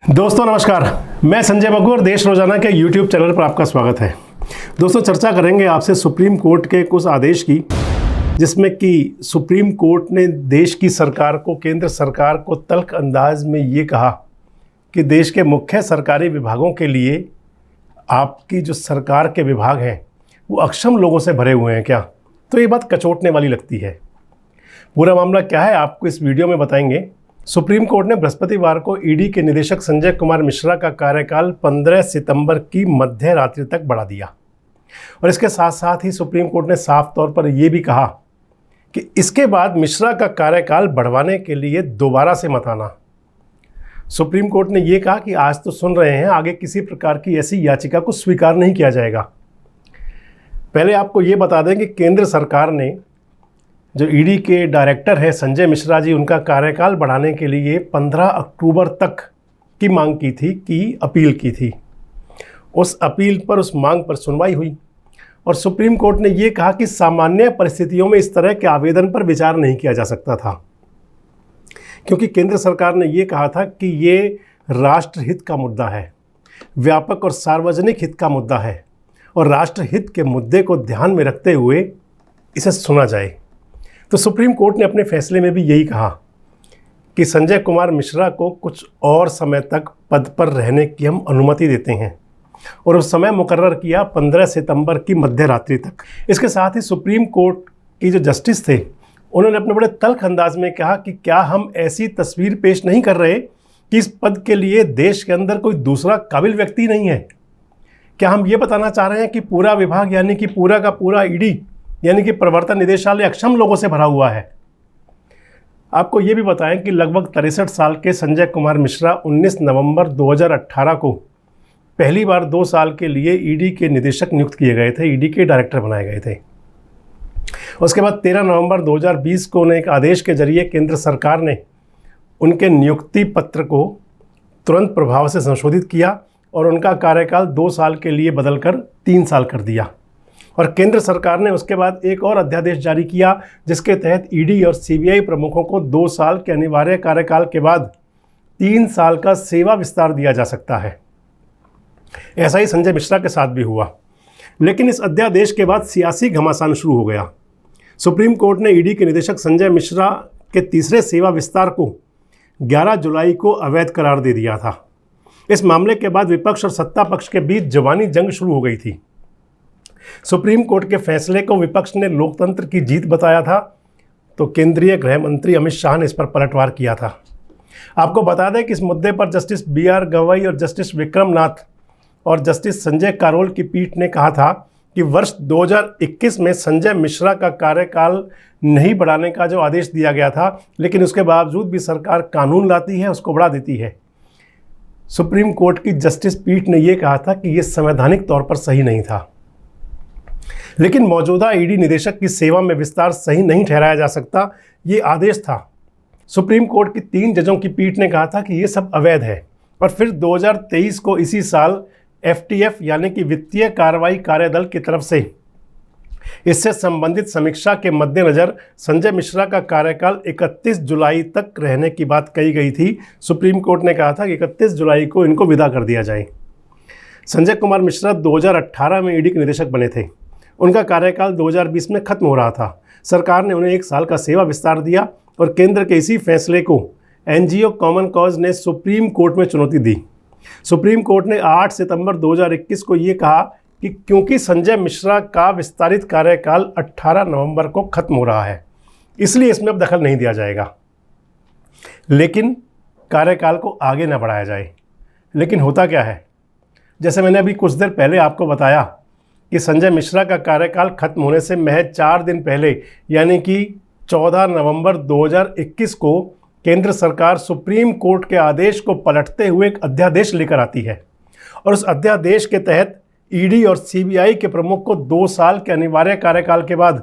दोस्तों नमस्कार, मैं संजय बग्गू और देश रोजाना के YouTube चैनल पर आपका स्वागत है। दोस्तों चर्चा करेंगे आपसे सुप्रीम कोर्ट के कुछ आदेश की, जिसमें कि सुप्रीम कोर्ट ने देश की सरकार को, केंद्र सरकार को तल्ख अंदाज में ये कहा कि देश के मुख्य सरकारी विभागों के लिए आपकी जो सरकार के विभाग हैं वो अक्षम लोगों से भरे हुए हैं क्या। तो ये बात कचोटने वाली लगती है। पूरा मामला क्या है आपको इस वीडियो में बताएंगे। सुप्रीम कोर्ट ने बृहस्पतिवार को ईडी के निदेशक संजय कुमार मिश्रा का कार्यकाल 15 सितंबर की मध्य रात्रि तक बढ़ा दिया और इसके साथ साथ ही सुप्रीम कोर्ट ने साफ तौर पर यह भी कहा कि इसके बाद मिश्रा का कार्यकाल बढ़वाने के लिए दोबारा से मत आना। सुप्रीम कोर्ट ने यह कहा कि आज तो सुन रहे हैं, आगे किसी प्रकार की ऐसी याचिका को स्वीकार नहीं किया जाएगा। पहले आपको ये बता दें कि केंद्र सरकार ने जो ईडी के डायरेक्टर है संजय मिश्रा जी, उनका कार्यकाल बढ़ाने के लिए 15 अक्टूबर तक की मांग की थी, अपील की थी। उस अपील पर, उस मांग पर सुनवाई हुई और सुप्रीम कोर्ट ने ये कहा कि सामान्य परिस्थितियों में इस तरह के आवेदन पर विचार नहीं किया जा सकता था, क्योंकि केंद्र सरकार ने ये कहा था कि ये राष्ट्रहित का मुद्दा है, व्यापक और सार्वजनिक हित का मुद्दा है और राष्ट्रहित के मुद्दे को ध्यान में रखते हुए इसे सुना जाए। तो सुप्रीम कोर्ट ने अपने फैसले में भी यही कहा कि संजय कुमार मिश्रा को कुछ और समय तक पद पर रहने की हम अनुमति देते हैं और उस समय मुकर्रर किया 15 सितंबर की मध्य रात्रि तक। इसके साथ ही सुप्रीम कोर्ट की जो जस्टिस थे, उन्होंने अपने बड़े तल्ख अंदाज में कहा कि क्या हम ऐसी तस्वीर पेश नहीं कर रहे कि इस पद के लिए देश के अंदर कोई दूसरा काबिल व्यक्ति नहीं है। क्या हम ये बताना चाह रहे हैं कि पूरा विभाग यानी कि पूरा का पूरा ईडी यानी कि प्रवर्तन निदेशालय अक्षम लोगों से भरा हुआ है। आपको ये भी बताएं कि लगभग 63 साल के संजय कुमार मिश्रा 19 नवंबर 2018 को पहली बार 2 साल के लिए ईडी के निदेशक नियुक्त किए गए थे, ईडी के डायरेक्टर बनाए गए थे। उसके बाद 13 नवंबर 2020 को उन्हें एक आदेश के जरिए केंद्र सरकार ने उनके नियुक्ति पत्र को तुरंत प्रभाव से संशोधित किया और उनका कार्यकाल 2 साल के लिए बदलकर 3 साल कर दिया। और केंद्र सरकार ने उसके बाद एक और अध्यादेश जारी किया, जिसके तहत ईडी और सीबीआई प्रमुखों को 2 साल के अनिवार्य कार्यकाल के बाद 3 साल का सेवा विस्तार दिया जा सकता है। ऐसा ही संजय मिश्रा के साथ भी हुआ, लेकिन इस अध्यादेश के बाद सियासी घमासान शुरू हो गया। सुप्रीम कोर्ट ने ईडी के निदेशक संजय मिश्रा के तीसरे सेवा विस्तार को 11 जुलाई को अवैध करार दे दिया था। इस मामले के बाद विपक्ष और सत्ता पक्ष के बीच जवानी जंग शुरू हो गई थी। सुप्रीम कोर्ट के फैसले को विपक्ष ने लोकतंत्र की जीत बताया था, तो केंद्रीय गृह मंत्री अमित शाह ने इस पर पलटवार किया था। आपको बता दें कि इस मुद्दे पर जस्टिस BR गवई और जस्टिस विक्रम नाथ और जस्टिस संजय करोल की पीठ ने कहा था कि वर्ष 2021 में संजय मिश्रा का कार्यकाल नहीं बढ़ाने का जो आदेश दिया गया था, लेकिन उसके बावजूद भी सरकार कानून लाती है, उसको बढ़ा देती है। सुप्रीम कोर्ट की जस्टिस पीठ ने यह कहा था कि यह संवैधानिक तौर पर सही नहीं था, लेकिन मौजूदा ईडी निदेशक की सेवा में विस्तार सही नहीं ठहराया जा सकता, ये आदेश था। सुप्रीम कोर्ट की 3 जजों की पीठ ने कहा था कि ये सब अवैध है और फिर 2023 को इसी साल FTF यानी कि वित्तीय कार्रवाई कार्यदल की तरफ से इससे संबंधित समीक्षा के मद्देनज़र संजय मिश्रा का कार्यकाल 31 जुलाई तक रहने की बात कही गई थी। सुप्रीम कोर्ट ने कहा था कि 31 जुलाई को इनको विदा कर दिया जाए। संजय कुमार मिश्रा 2018 में ईडी के निदेशक बने थे। उनका कार्यकाल 2020 में खत्म हो रहा था। सरकार ने उन्हें 1 साल का सेवा विस्तार दिया और केंद्र के इसी फैसले को NGO कॉमन कॉज ने सुप्रीम कोर्ट में चुनौती दी। सुप्रीम कोर्ट ने 8 सितंबर 2021 को ये कहा कि क्योंकि संजय मिश्रा का विस्तारित कार्यकाल 18 नवंबर को खत्म हो रहा है, इसलिए इसमें अब दखल नहीं दिया जाएगा, लेकिन कार्यकाल को आगे न बढ़ाया जाए। लेकिन होता क्या है, जैसे मैंने अभी कुछ देर पहले आपको बताया कि संजय मिश्रा का कार्यकाल खत्म होने से महज 4 दिन पहले यानी कि 14 नवंबर 2021 को केंद्र सरकार सुप्रीम कोर्ट के आदेश को पलटते हुए एक अध्यादेश लेकर आती है और उस अध्यादेश के तहत ईडी और सीबीआई के प्रमुख को 2 साल के अनिवार्य कार्यकाल के बाद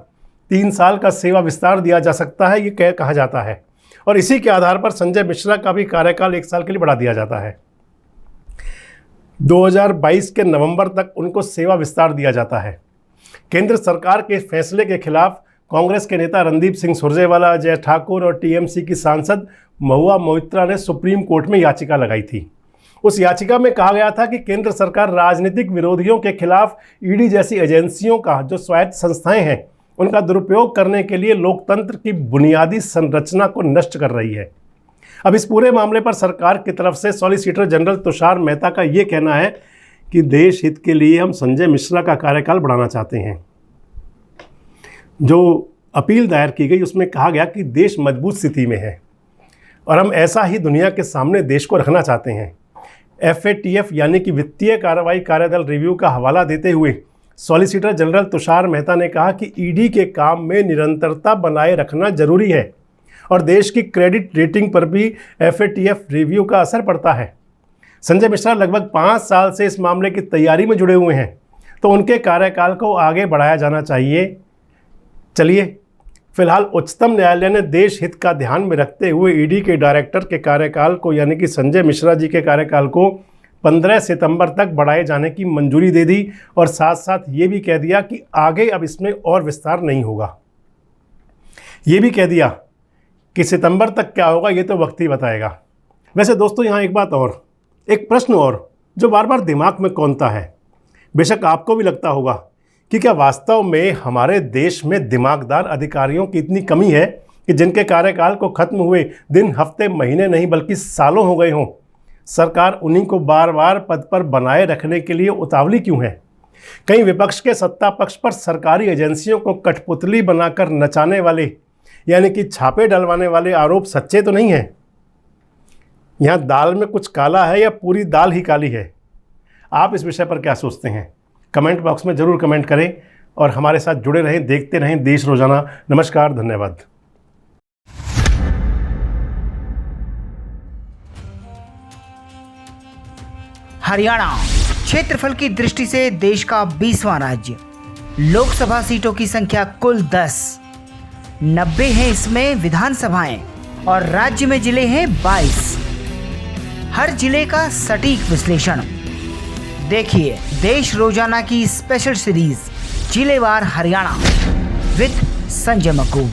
3 साल का सेवा विस्तार दिया जा सकता है, ये कहा जाता है। और इसी के आधार पर संजय मिश्रा का भी कार्यकाल 1 साल के लिए बढ़ा दिया जाता है। 2022 के नवंबर तक उनको सेवा विस्तार दिया जाता है। केंद्र सरकार के फैसले के खिलाफ कांग्रेस के नेता रणदीप सिंह सुरजेवाला, अजय ठाकुर और टीएमसी की सांसद महुआ मोइत्रा ने सुप्रीम कोर्ट में याचिका लगाई थी। उस याचिका में कहा गया था कि केंद्र सरकार राजनीतिक विरोधियों के खिलाफ ईडी जैसी एजेंसियों का, जो स्वायत्त संस्थाएं हैं, उनका दुरुपयोग करने के लिए लोकतंत्र की बुनियादी संरचना को नष्ट कर रही है। अब इस पूरे मामले पर सरकार की तरफ से सॉलिसिटर जनरल तुषार मेहता का ये कहना है कि देश हित के लिए हम संजय मिश्रा का कार्यकाल बढ़ाना चाहते हैं। जो अपील दायर की गई उसमें कहा गया कि देश मजबूत स्थिति में है और हम ऐसा ही दुनिया के सामने देश को रखना चाहते हैं। FATF यानी कि वित्तीय कार्रवाई कार्यदल रिव्यू का हवाला देते हुए सॉलिसिटर जनरल तुषार मेहता ने कहा कि ईडी के काम में निरंतरता बनाए रखना जरूरी है और देश की क्रेडिट रेटिंग पर भी FATF रिव्यू का असर पड़ता है। संजय मिश्रा लगभग 5 साल से इस मामले की तैयारी में जुड़े हुए हैं, तो उनके कार्यकाल को आगे बढ़ाया जाना चाहिए। चलिए, फिलहाल उच्चतम न्यायालय ने देश हित का ध्यान में रखते हुए ईडी के डायरेक्टर के कार्यकाल को, यानी कि संजय मिश्रा जी के कार्यकाल को 15 सितंबर तक बढ़ाए जाने की मंजूरी दे दी और साथ साथ ये भी कह दिया कि आगे अब इसमें और विस्तार नहीं होगा। ये भी कह दिया कि सितंबर तक क्या होगा ये तो वक्त ही बताएगा। वैसे दोस्तों, यहाँ एक बात और, एक प्रश्न और जो बार बार दिमाग में कौंधता है, बेशक आपको भी लगता होगा कि क्या वास्तव में हमारे देश में दिमागदार अधिकारियों की इतनी कमी है कि जिनके कार्यकाल को खत्म हुए दिन, हफ्ते, महीने नहीं बल्कि सालों हो गए हों, सरकार उन्हीं को बार बार पद पर बनाए रखने के लिए उतावली क्यों है? कहीं विपक्ष के सत्ता पक्ष पर सरकारी एजेंसियों को कठपुतली बनाकर नचाने वाले, यानी कि छापे डलवाने वाले आरोप सच्चे तो नहीं हैं? यहाँ दाल में कुछ काला है या पूरी दाल ही काली है? आप इस विषय पर क्या सोचते हैं? कमेंट बॉक्स में ज़रूर कमेंट करें और हमारे साथ जुड़े रहें, देखते रहें देश रोजाना। नमस्कार, धन्यवाद। हरियाणा क्षेत्रफल की दृष्टि से देश का 20वां राज्य, लोकसभा सीटों की संख्या कुल 10, 90 हैं इसमें विधानसभाएं और राज्य में जिले हैं 22। हर जिले का सटीक विश्लेषण देखिए देश रोजाना की स्पेशल सीरीज जिलेवार हरियाणा विद संजय मकूब।